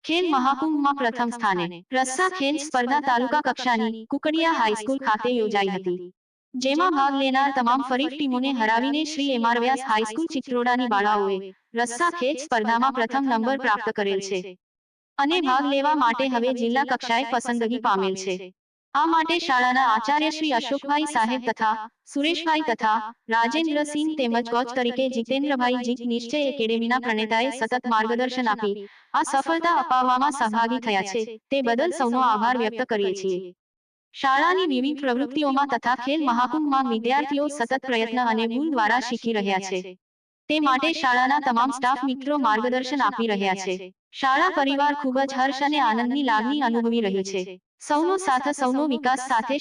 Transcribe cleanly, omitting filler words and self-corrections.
ખેલ મહાકુંભમાં પ્રથમ સ્થાને રસ્સા ખેલ સ્પર્ધા તાલુકા કક્ષાની કુકડિયા હાઈસ્કૂલ ખાતે યોજાઈ હતી, જેમાં ભાગ લેનાર તમામ ફરીફ ટીમોને હરાવીને શ્રી એમ.આર. વ્યાસ હાઈસ્કૂલ ચિત્રોડાની બાળાઓએ રસ્સા ખેલ સ્પર્ધામાં પ્રથમ નંબર પ્રાપ્ત કરેલ છે અને ભાગ લેવા માટે હવે જિલ્લા કક્ષાએ પસંદગી પામેલ છે। આ માટે શાળાના આચાર્ય શ્રી અશોકભાઈ સાહેબ તથા સુરેશભાઈ તથા રાજેન્દ્રસિંહ તેમજ કોચ તરીકે જીતેન્દ્રભાઈ જીત નિશ્ચય એકેડેમીના પ્રણેતાએ સતત માર્ગદર્શન આપી આ સફળતા અપાવવામાં સહભાગી થયા છે, તે બદલ સૌનો આભાર વ્યક્ત કરીએ છીએ। શાળાની વિવિધ પ્રવૃત્તિઓમાં તથા ખેલ મહાકુંભમાં વિદ્યાર્થીઓ સતત પ્રયત્ન અને ભૂલ દ્વારા શીખી રહ્યા છે, તે માટે શાળાના તમામ સ્ટાફ મિત્રો માર્ગદર્શન આપી રહ્યા છે। શાળા પરિવાર ખૂબ જ હર્ષ અને આનંદની લાગણી અનુભવી રહ્યું છે। સૌનો સાથ સૌનો વિકાસ સાથે